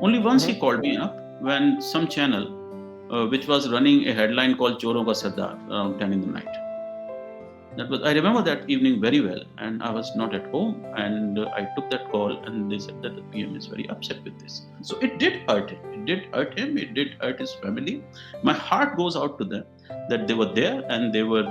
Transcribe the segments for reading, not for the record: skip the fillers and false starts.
Only once he Hmm. called me up when some channel, which was running a headline called Choro ka Sardar around 10 in the night. That was I remember that evening very well, and I was not at home, and I took that call, and they said that the PM is very upset with this. So it did hurt him. It did hurt him. It did hurt his family. My heart goes out to them that they were there and they were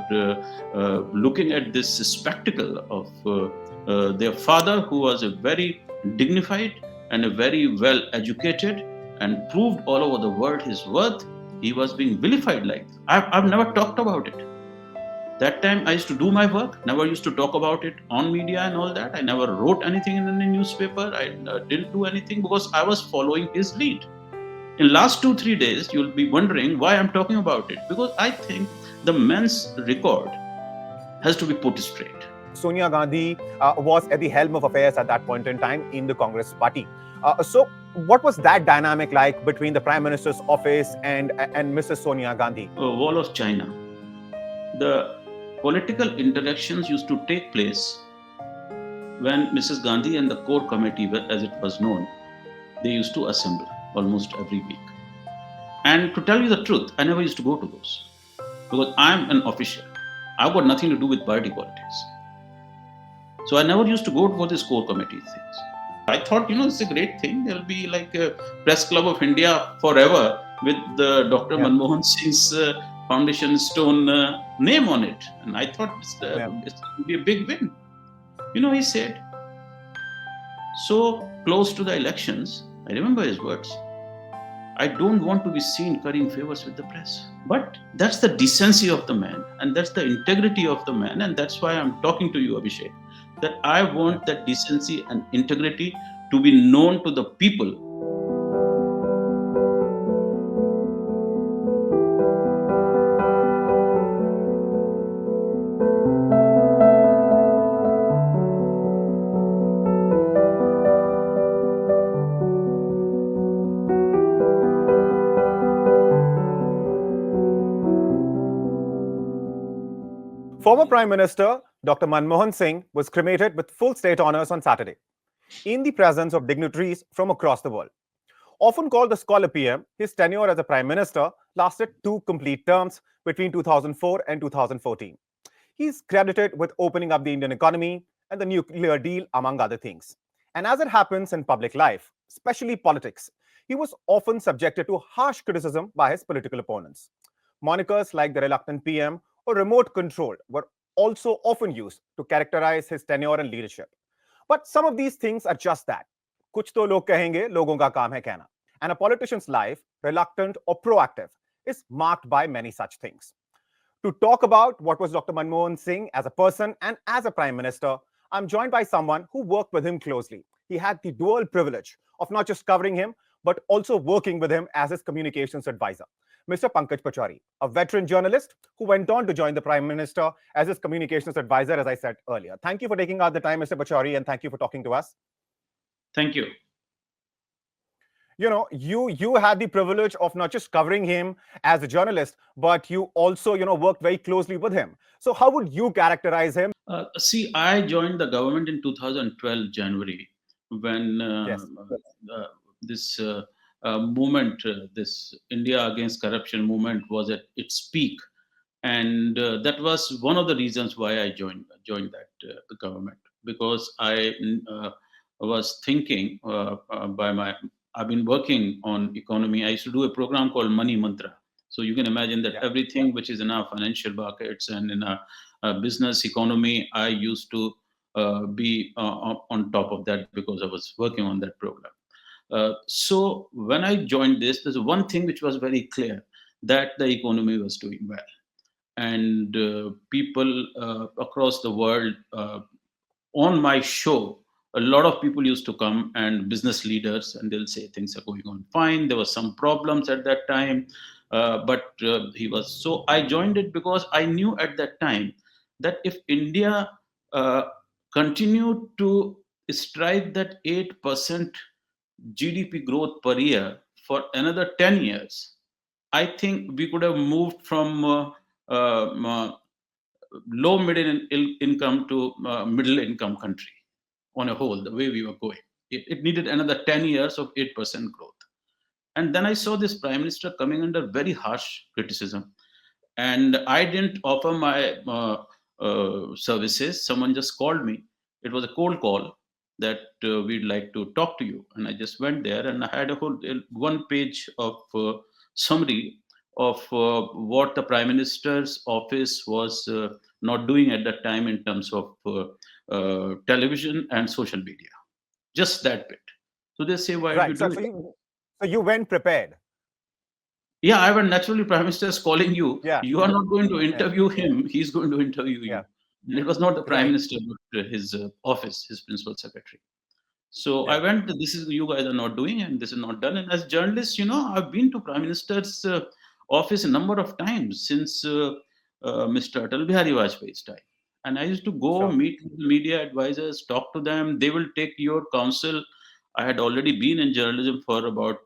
looking at this spectacle of their father, who was a very dignified and a very well educated and proved all over the world his worth. He was being vilified like this. I've never talked about it. That time I used to do my work, never used to talk about it on media and all that. I never wrote anything in any newspaper. I didn't do anything because I was following his lead. In last 2 3 days you'll be wondering why I'm talking about it, because I think the men's record has to be put straight. Sonia Gandhi was at the helm of affairs at that point in time in the Congress party. So, what was that dynamic like between the Prime Minister's office and Mrs. Sonia Gandhi? Wall of China, the political interactions used to take place when Mrs. Gandhi and the core committee, as it was known, they used to assemble almost every week. And to tell you the truth, I never used to go to those because I'm an official. I've got nothing to do with party politics. So I never used to go for these core committee things. I thought, it's a great thing. There'll be like a press club of India forever with Dr. Yeah, Manmohan Singh's foundation stone name on it. And I thought yeah. it's going to be a big win. He said, so close to the elections, I remember his words. I don't want to be seen currying favors with the press. But that's the decency of the man, and that's the integrity of the man, and that's why I'm talking to you, Abhishek. That I Yeah. want that decency and integrity to be known to the people. Former Prime Minister Dr. Manmohan Singh was cremated with full state honors on Saturday, in the presence of dignitaries from across the world. Often called the Scholar PM, his tenure as a Prime Minister lasted 2 complete terms between 2004 and 2014. He's credited with opening up the Indian economy and the nuclear deal, among other things. And as it happens in public life, especially politics, he was often subjected to harsh criticism by his political opponents. Monikers like the reluctant PM or remote control were also often used to characterize his tenure and leadership. But some of these things are just that. कुछ तो लोग कहेंगे, लोगों का काम है कहना. And a politician's life, reluctant or proactive, is marked by many such things. To talk about what was Dr. Manmohan Singh as a person and as a Prime Minister, I'm joined by someone who worked with him closely. He had the dual privilege of not just covering him, but also working with him as his communications advisor. Mr. Pankaj Pachauri, a veteran journalist who went on to join the Prime Minister as his communications advisor, as I said earlier. Thank you for taking out the time, Mr. Pachauri, and thank you for talking to us. Thank you. You had the privilege of not just covering him as a journalist, but you also worked very closely with him. So how would you characterize him? See, I joined the government in 2012 January when Yes. this movement, this India against corruption movement, was at its peak, and that was one of the reasons why I joined that the government, because I was thinking by my I've been working on economy. I used to do a program called Money Mantra. So you can imagine that Yeah. everything which is in our financial markets and in our business economy, I used to be on top of that because I was working on that program. So when I joined this, there's one thing which was very clear, that the economy was doing well, and people across the world, on my show, a lot of people used to come, and business leaders, and they'll say things are going on fine. There were some problems at that time, but he was so. I joined it because I knew at that time that if India uh, continued to strive that 8% GDP growth per year for another 10 years, I think we could have moved from low middle income to middle income country on a whole, the way we were going. It needed another 10 years of 8% growth. And then I saw this prime minister coming under very harsh criticism, and I didn't offer my services. Someone just called me. It was a cold call that we'd like to talk to you, and I just went there and I had a whole one page of summary of what the prime minister's office was not doing at that time in terms of television and social media. Just that bit. So they say, why did you Right. do So, it? so you went prepared. Yeah, I was naturally prime minister is calling you. Yeah. You are not going to Yeah. interview him. He's going to interview Yeah. you. And it was not the prime Right. minister, but his office, his principal secretary. So I Yeah. went, this is you guys are not doing, and this is not done. And as journalists, I've been to Prime Minister's office a number of times since Mr. Atal Bihari Vajpayee's time. And I used to go Sure. meet with the media advisors, talk to them. They will take your counsel. I had already been in journalism for about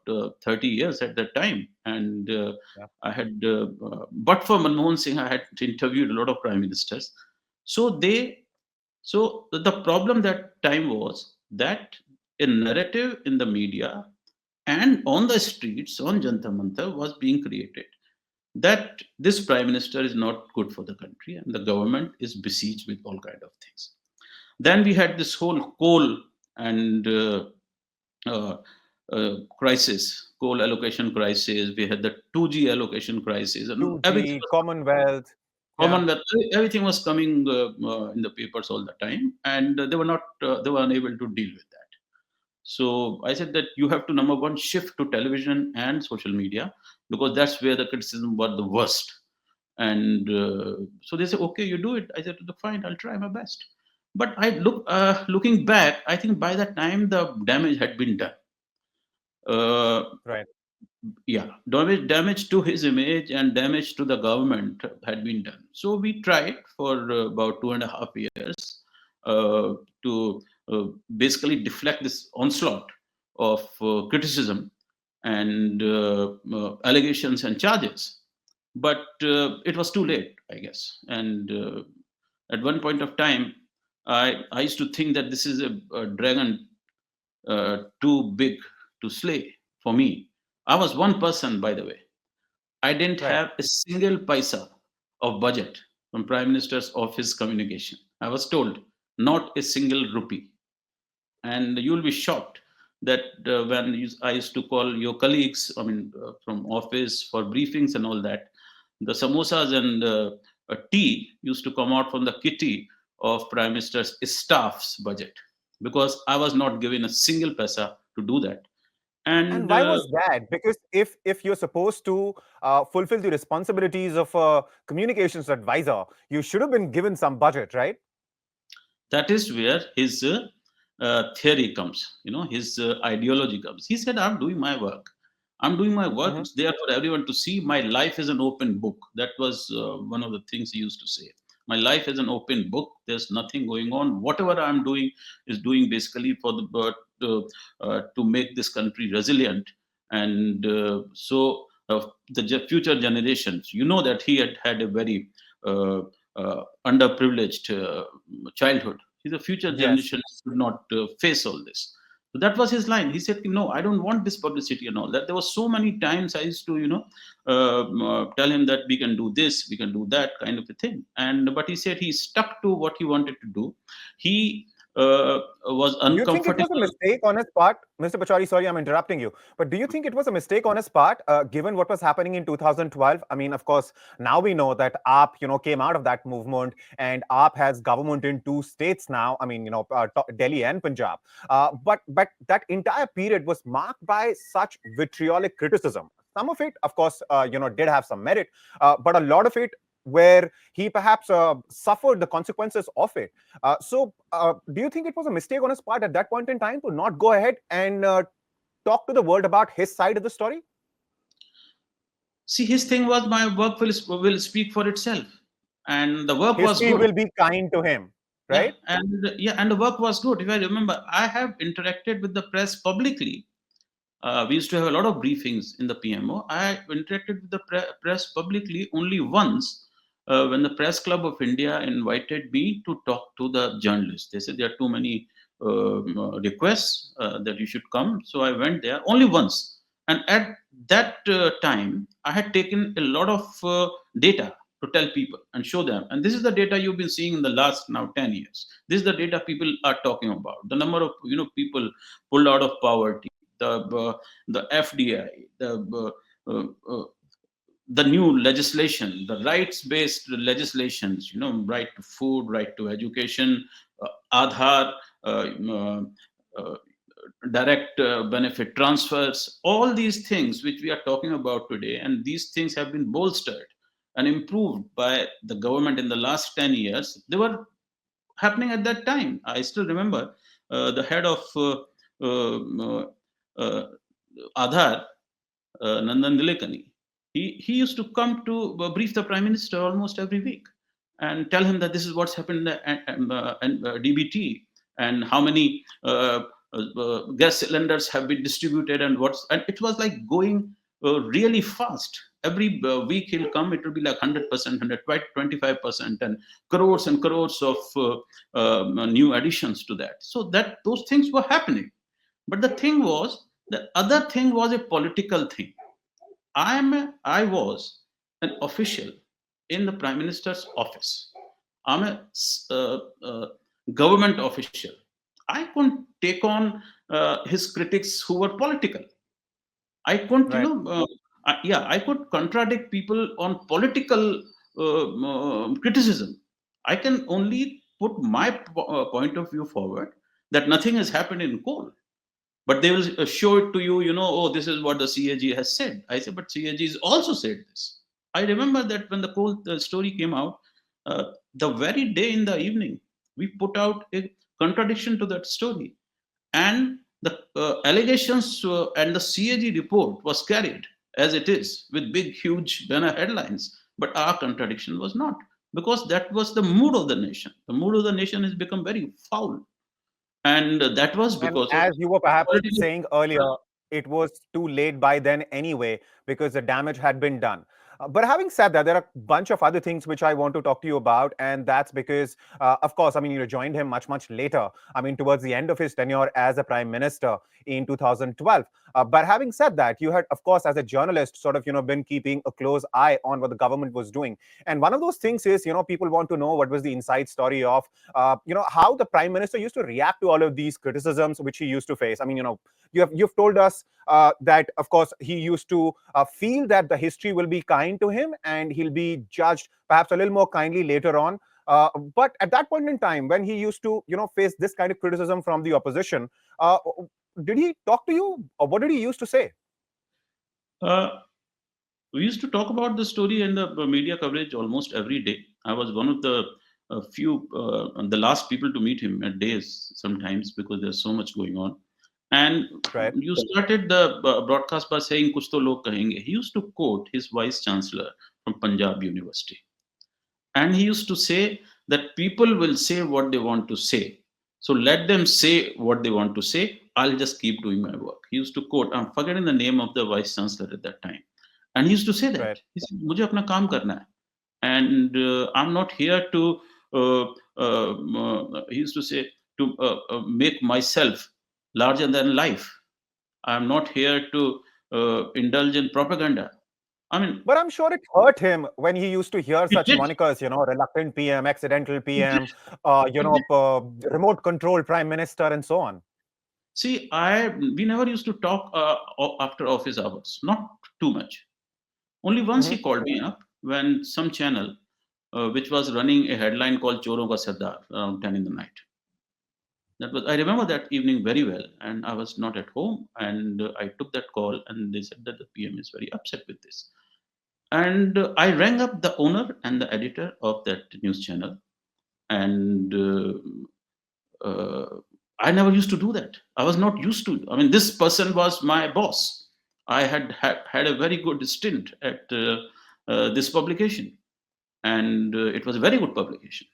30 years at that time. And Yeah. but for Manmohan Singh, I had interviewed a lot of prime ministers. So the problem that time was that a narrative in the media and on the streets on Jantar Mantar was being created that this prime minister is not good for the country and the government is besieged with all kind of things. Then we had this whole coal and uh, coal allocation crisis. We had the 2G allocation crisis, and everything 2G, was Commonwealth. Yeah. Commonwealth. Everything was coming in the papers all the time, and they were unable to deal with that. So I said that you have to number one shift to television and social media because that's where the criticism was the worst. And so they said, okay, you do it. I said, fine, I'll try my best. But looking back, I think by that time the damage had been done. Uh, Right. yeah, damage to his image and damage to the government had been done. So we tried for about 2.5 years to basically deflect this onslaught of criticism and allegations and charges. But it was too late, I guess. And at one point of time, I used to think that this is a dragon too big to slay for me. I was one person, by the way. I didn't Right. have a single paisa of budget from Prime Minister's office communication. I was told not a single rupee. And you'll be shocked that I used to call your colleagues, I mean, from office for briefings and all that, the samosas and tea used to come out from the kitty of Prime Minister's staff's budget because I was not given a single paisa to do that. And And why was that? Because if you're supposed to fulfill the responsibilities of a communications advisor, you should have been given some budget, right? that is where his theory comes, his ideology comes. He said, I'm doing my work, Hmm. it's there for everyone to see. My life is an open book. That was one of the things he used to say. My life is an open book, there's nothing going on. Whatever I'm doing is doing basically for the to make this country resilient. And the future generations, that he had had a very uh, underprivileged childhood. The future Yes. generation should not face all this. So that was his line. He said, "No, I don't want this publicity and all that." There were so many times I used to, tell him that we can do this, we can do that, kind of a thing. And but he said he stuck to what he wanted to do. He was Do you think it was a uncomfortable. mistake on his part, Mr. Pachauri? Sorry, I'm interrupting you. But do you think it was a mistake on his part, given what was happening in 2012? I mean, of course, now we know that AAP, came out of that movement, and AAP has government in two states now. I mean, Delhi and Punjab. But that entire period was marked by such vitriolic criticism. Some of it, of course, did have some merit, but a lot of it where he perhaps suffered the consequences of it. Do you think it was a mistake on his part at that point in time to not go ahead and talk to the world about his side of the story? See, his thing was my work will speak for itself, and the work was History good. will be kind to him, Yeah, right? and the work was good. If I remember, I have interacted with the press publicly. We used to have a lot of briefings in the PMO. I interacted with the press publicly only once when the Press Club of India invited me to talk to the journalists. They said there are too many requests that you should come. So I went there only once. And at that time, I had taken a lot of data to tell people and show them. And this is the data you've been seeing in the last now 10 years. This is the data people are talking about. The number of people pulled out of poverty, the FDI, uh, uh, the new legislation, the rights-based legislations, right to food, right to education, Aadhaar, uh, uh, direct benefit transfers, all these things which we are talking about today, and these things have been bolstered and improved by the government in the last 10 years. They were happening at that time. I still remember the head of uh, uh, Aadhaar, Nandan Nilekani. He used to come to brief the prime minister almost every week and tell him that this is what's happened and DBT, and how many gas cylinders have been distributed, and it was like going really fast. Every week he'll come, it will be like 100%, 125%, and crores of new additions to that. So that those things were happening. But the other thing was a political thing. I was an official in the Prime Minister's office. I'm a government official. I couldn't take on his critics who were political. I couldn't, Right. yeah, I could contradict people on political criticism. I can only put my point of view forward, that nothing has happened in coal, but they will show it to you, oh, this is what the CAG has said. I say, but CAG has also said this. I remember that when the coal story came out, the very day in the evening, we put out a contradiction to that story. And the allegations and the CAG report was carried as it is with big, huge banner headlines. But our contradiction was not, because that was the mood of the nation. The mood of the nation has become very foul. And that was And because of as you were perhaps political. saying earlier, it was too late by then anyway, because the damage had been done. But having said that, there are a bunch of other things which I want to talk to you about. And that's because, of course, I mean, you joined him much, much later. I mean, towards the end of his tenure as a prime minister in 2012. But having said that, you had, of course, as a journalist, sort of, been keeping a close eye on what the government was doing. And one of those things is, people want to know what was the inside story of how the prime minister used to react to all of these criticisms which he used to face. I mean, you've told us that, of course, he used to feel that the history will be kind to him and he'll be judged perhaps a little more kindly later on. But at that point in time, when he used to, face this kind of criticism from the opposition, did he talk to you, or what did he used to say? Uh, we used to talk about the story and the media coverage almost every day. I was one of the the last people to meet him at days sometimes, because there's so much going on. And Right. you started the broadcast by saying "Kuch to log kahenge." He used to quote his vice chancellor from Punjab University, and he used to say that people will say what they want to say. So let them say what they want to say. I'll just keep doing my work. He used to quote, I'm forgetting the name of the vice chancellor at that time. And he used to say that. Right. He said, "Mujhe apna kaam karna hai. And I'm not here to, he used to say, to make myself larger than life. I'm not here to indulge in propaganda." I mean, But I'm sure it hurt him when he used to hear it such did. monikers, reluctant PM, accidental It did. PM, It did. remote control prime minister, and so on. See, we never used to talk after office hours, not too much. Only once he Mhm. called me up when some channel, which was running a headline called Choro ka Sardar around 10 in the night. I remember that evening very well, and I was not at home, and I took that call, and they said that the PM is very upset with this. And I rang up the owner and the editor of that news channel, and I never used to do that. I was not used to. I mean, this person was my boss. I had a very good stint at this publication, and it was a very good publication.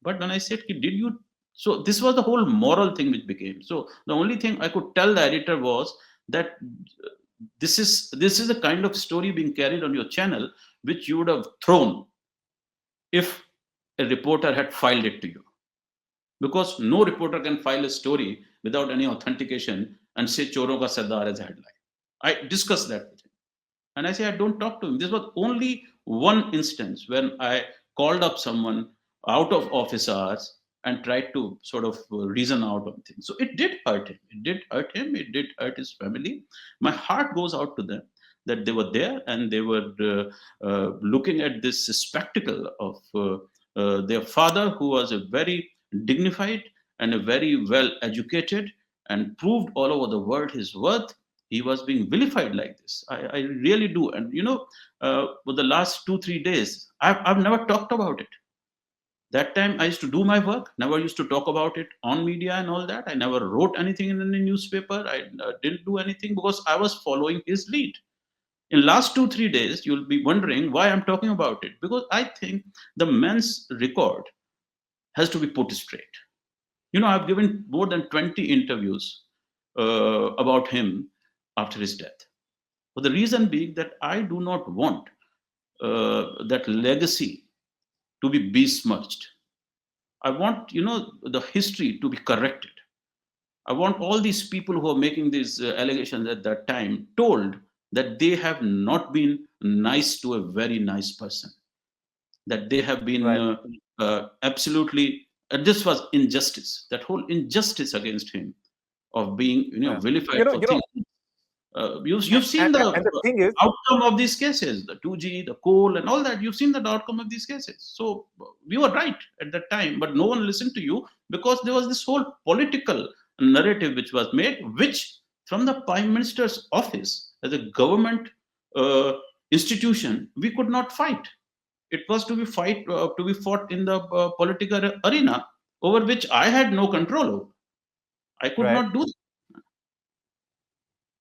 But when I said, "Ki, did you?" So this was the whole moral thing which became. So the only thing I could tell the editor was that this is a kind of story being carried on your channel which you would have thrown if a reporter had filed it to you, because no reporter can file a story without any authentication and say Choro ka Sardar as a headline. I discussed that with him. And I say, I don't talk to him. This was only one instance when I called up someone out of office hours and tried to sort of reason out on things. So it did hurt him. It did hurt him. It did hurt his family. My heart goes out to them that they were there and they were looking at this spectacle of their father, who was a very dignified and a very well educated and proved all over the world his worth. He was being vilified like this. I really do. And for the last 2 3 days, I've never talked about it. That time I used to do my work, never used to talk about it on media and all that. I never wrote anything in any newspaper. I didn't do anything because I was following his lead. In last 2 3 days, you'll be wondering why I'm talking about it, because I think the man's record has to be put straight. I've given more than 20 interviews about him after his death. For the reason being that I do not want that legacy to be besmirched. I want, the history to be corrected. I want all these people who are making these allegations at that time told that they have not been nice to a very nice person, that they have been Right. absolutely, this was injustice, that whole injustice against him of being, Yeah. vilified You know, for you know, things. You've seen the and the thing is, outcome of these cases, the 2G, the coal, and all that. You've seen the outcome of these cases. So we were right at that time, but no one listened to you because there was this whole political narrative which was made, which from the Prime Minister's office as a government uh, institution, we could not fight. It was to be fought in the political arena, over which I had no control over. I could right. not do.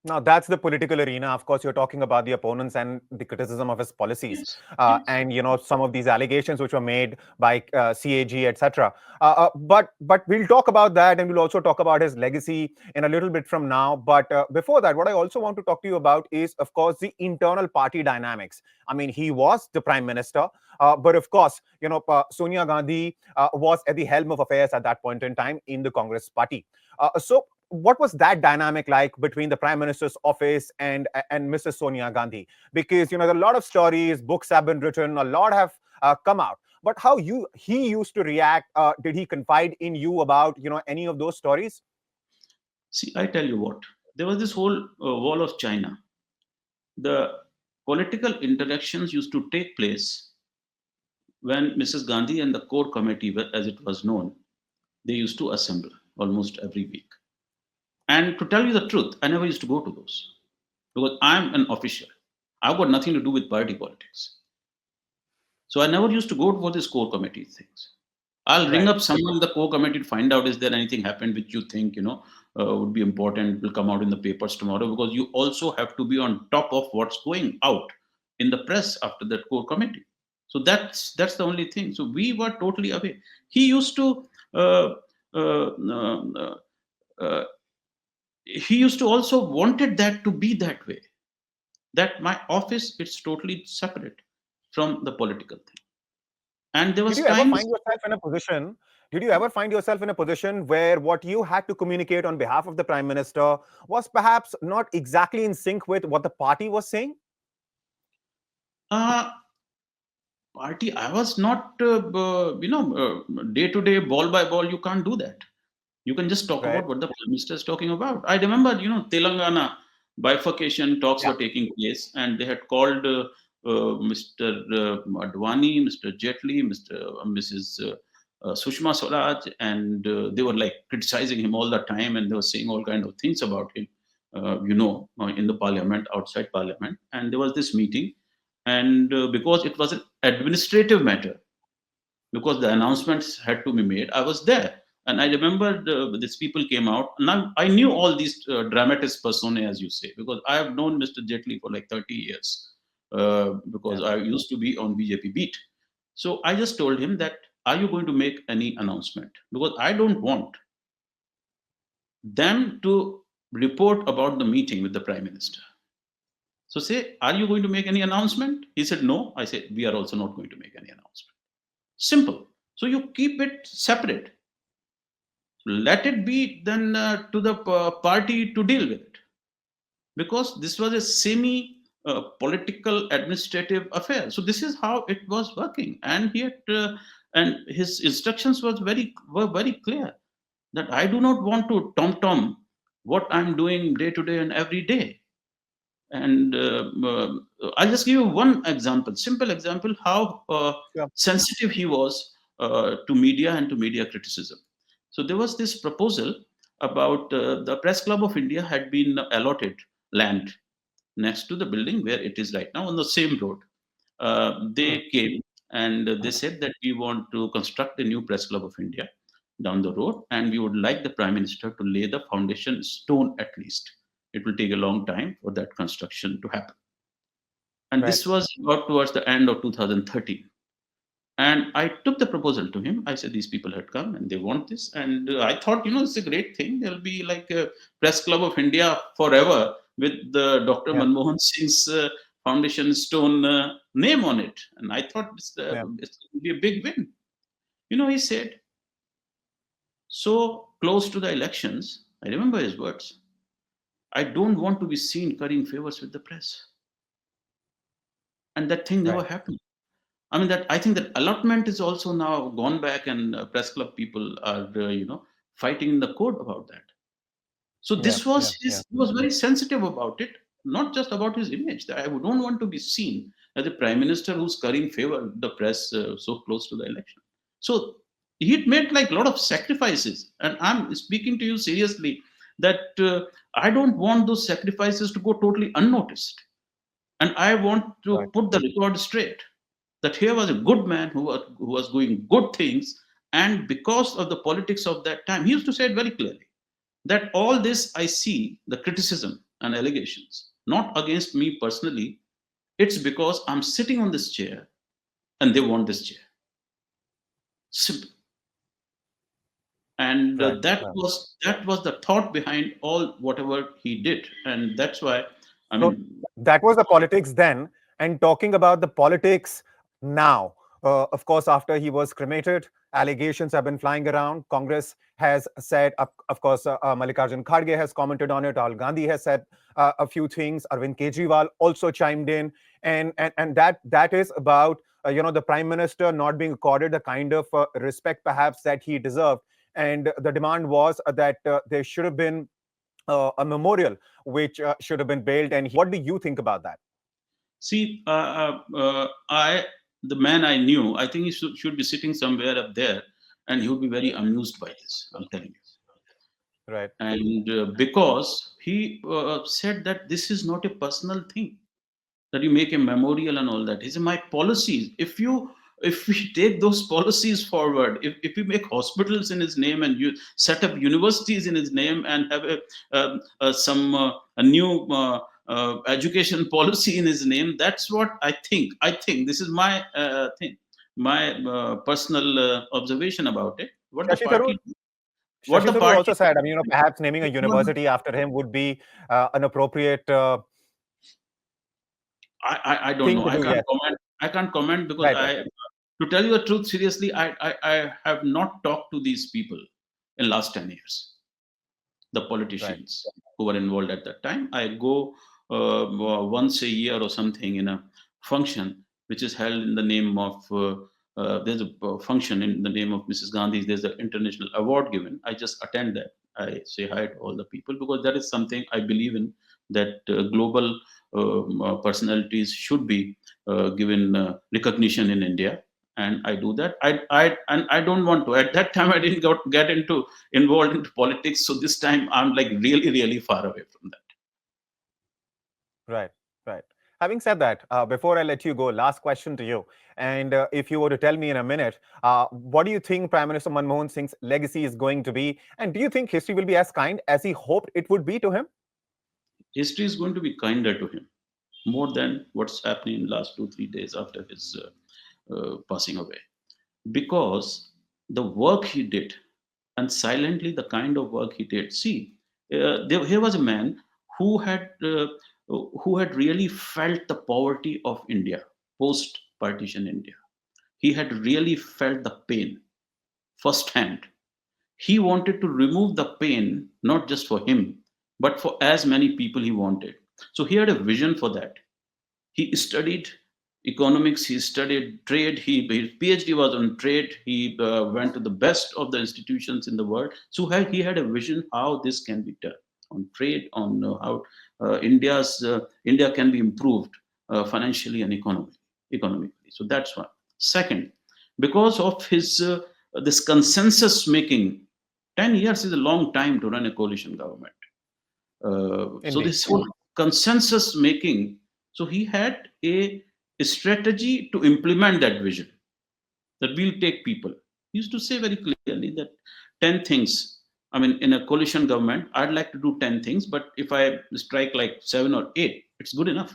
Now, that's the political arena. Of course, you're talking about the opponents and the criticism of his policies, Yes, yes. and some of these allegations which were made by CAG, etc. But we'll talk about that, and we'll also talk about his legacy in a little bit from now. But before that, what I also want to talk to you about is, of course, the internal party dynamics. I mean, he was the prime minister, but of course, Sonia Gandhi was at the helm of affairs at that point in time in the Congress party. So what was that dynamic like between the prime minister's office and Mrs. Sonia Gandhi? Because there are a lot of stories, books have been written, a lot have come out. But how he used to react? Did he confide in you about any of those stories? See, I tell you what, there was this whole wall of China. The political interactions used to take place when Mrs. Gandhi and the core committee, as it was known, they used to assemble almost every week. And to tell you the truth, I never used to go to those because I'm an official. I've got nothing to do with party politics. So I never used to go for these core committee things. I'll ring Right. up someone in the core committee to find out is there anything happened which you think would be important, will come out in the papers tomorrow, because you also have to be on top of what's going out in the press after that core committee. So that's the only thing. So we were totally away. He used to uh, uh, uh, uh, he used to also wanted that to be that way, that my office it's totally separate from the political thing. And there Did was you ever times. find yourself in a position? Did you ever find yourself in a position where what you had to communicate on behalf of the prime minister was perhaps not exactly in sync with what the party was saying? uh, Party, I was not day to day, ball by ball. You can't do that. You can just talk Right. about what the prime minister is talking about. I remember, Telangana bifurcation talks Yeah. were taking place, and they had called Mr. Advani, Mr. Jetli, Mrs. Sushma Swaraj, and they were like criticizing him all the time, and they were saying all kind of things about him, in the parliament, outside parliament. And there was this meeting, and because it was an administrative matter, because the announcements had to be made, I was there. And I remember these people came out. Now I knew all these dramatis personae, as you say, because I have known Mr. Jetli for like 30 years, because Yeah. I used to be on BJP beat. So I just told him that, are you going to make any announcement? Because I don't want them to report about the meeting with the prime minister. So say, are you going to make any announcement? He said, no. I said, we are also not going to make any announcement. Simple. So you keep it separate. Let it be then to the party to deal with it. because this was a semi political administrative affair. So this is how it was working, and and his instructions were very clear, that I do not want to tom what I'm doing day to day and every day. And I'll just give you one example, simple example, how Sure. sensitive he was to media and to media criticism. So there was this proposal about the Press Club of India had been allotted land next to the building where it is right now on the same road. Hmm. They came and they said that we want to construct a new Press Club of India down the road, and we would like the Prime Minister to lay the foundation stone at least. It will take a long time for that construction to happen. And Right. this was about towards the end of 2013. And I took the proposal to him. I said, these people had come and they want this. And I thought, it's a great thing. There'll be like a Press Club of India forever with the Dr. Yeah. Manmohan Singh's foundation stone name on it. And I thought Yeah. it's going to be a big win. He said, so close to the elections, I remember his words, I don't want to be seen currying favors with the press. And that thing never Right. happened. I mean, that I think that allotment is also now gone back, and press club people are, fighting in the court about that. So Yeah. this was Yeah. Yeah. he was very sensitive about it, not just about his image. That I don't want to be seen as a prime minister who's currying favor with the press so close to the election. So he made like a lot of sacrifices, and I'm speaking to you seriously that I don't want those sacrifices to go totally unnoticed, and I want to Right. put the record straight that here was a good man who was doing good things, and because of the politics of that time, he used to say it very clearly that all this I see the criticism and allegations not against me personally, it's because I'm sitting on this chair and they want this chair. Simple. And Right. that Right. was that was the thought behind all whatever he did, and that's why, I So mean, that was the politics then. And talking about the politics now, of course, after he was cremated, allegations have been flying around. Congress has said, of course, Mallikarjun Kharge has commented on it. Rahul Gandhi has said a few things. Arvind Kejriwal also chimed in, and that is about the prime minister not being accorded the kind of respect perhaps that he deserved. And the demand was that there should have been a memorial which should have been built. And what do you think about that? see, I the man I knew, I think he should be sitting somewhere up there, and he would be very amused by this. I'm telling you. Right. And because he said that this is not a personal thing, that you make a memorial and all that. He said, my policies, if we take those policies forward, if we make hospitals in his name, and you set up universities in his name, and have a new education policy in his name, that's what I think this is my thing, my personal observation about it, Shashi Tharoor, what Shashi the Tharoor party also said, I mean, perhaps naming a did. university after him would be an appropriate I don't thing know. to I do. can't Yes. comment. I can't comment because Right. Right. to tell you the truth, seriously, I have not talked to these people in last 10 years, the Right. politicians who were involved at that time. I go once a year or something in a function which is held in the name of. There's a function in the name of Mrs. Gandhi. There's an international award given. I just attend that. I say hi to all the people because that is something I believe in. That global personalities should be given recognition in India, and I do that. I don't want to. At that time, I didn't get into involved into politics. So this time I'm like really, really far away from that. Right. Right. Having said that, before I let you go, last question to you. And if you were to tell me in a minute, what do you think Prime Minister Manmohan Singh's legacy is going to be? And do you think history will be as kind as he hoped it would be to him? History is going to be kinder to him more than what's happening in last 2 3 days after his passing away, because the work he did, and silently the kind of work he did. See, here was a man who had uh, who had really felt the poverty of India post partition India. He had really felt the pain firsthand. He wanted to remove the pain not just for him but for as many people he wanted. So he had a vision for that. He studied economics, he studied trade, his PhD was on trade, he went to the best of the institutions in the world. So he had a vision how this can be done on trade, on how India can be improved financially and economically. So that's one. Second, because of his this consensus making, 10 years is a long time to run a coalition government. So Indeed. this whole consensus making, so he had a strategy to implement that vision, that we'll take people. He used to say very clearly that 10 things. I mean, in a coalition government, I'd like to do 10 things, but if I strike like 7 or 8, it's good enough.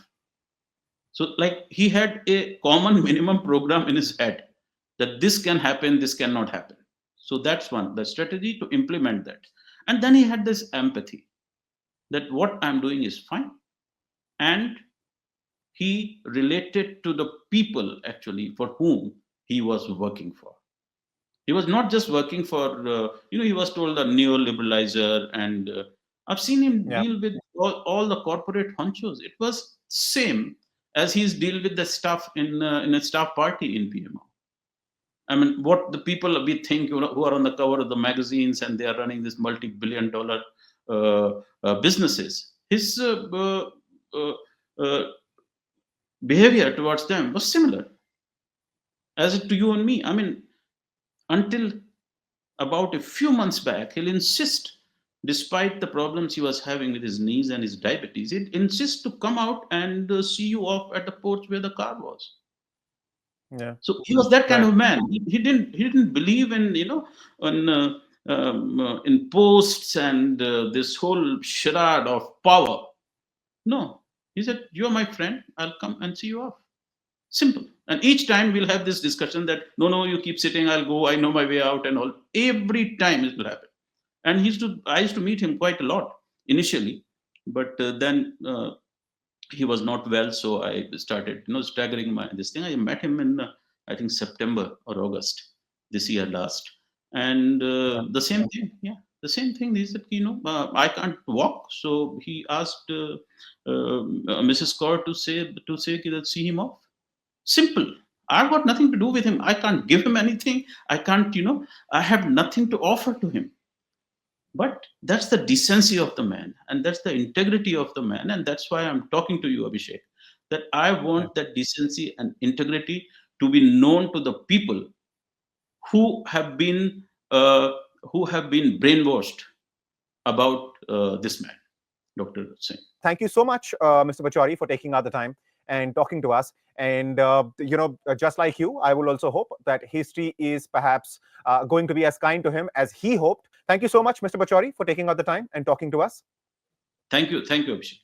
So, like, he had a common minimum program in his head that this can happen, this cannot happen. So that's one, the strategy to implement that. And then he had this empathy that what I'm doing is fine. And he related to the people actually for whom he was working for. He was not just working for, he was told a neoliberalizer, and I've seen him Yeah. deal with all the corporate honchos. It was same as he's deal with the staff in a staff party in PMO. I mean, what the people we think, who are on the cover of the magazines and they are running this multi-billion-dollar businesses. His uh, uh, behavior towards them was similar as to you and me. I mean, until about a few months back, he'll insist, despite the problems he was having with his knees and his diabetes, he'd insist to come out and see you off at the porch where the car was. Yeah. So he was that kind Right. of man. He didn't believe in in posts and this whole charade of power. No, he said, "You're my friend. I'll come and see you off." Simple. And each time we'll have this discussion that no, no, you keep sitting, I'll go, I know my way out and all. Every time it will happen. And I used to meet him quite a lot initially, but then he was not well, so I started, staggering my this thing. I met him in I think September or August this year last, and Yeah. the same thing. Yeah, the same thing. He said, I can't walk, so he asked Mrs. Kaur to say that see him off. Simple. I've got nothing to do with him. I can't give him anything. I can't, I have nothing to offer to him. But that's the decency of the man, and that's the integrity of the man, and that's why I'm talking to you, Abhishek. That I Yeah. want that decency and integrity to be known to the people who have been uh, brainwashed about this man, Dr. Singh. Thank you so much, Mr. Pachauri, for taking out the time and talking to us. And, just like you, I will also hope that history is perhaps going to be as kind to him as he hoped. Thank you so much, Mr. Pachauri, for taking out the time and talking to us. Thank you, Abhishek.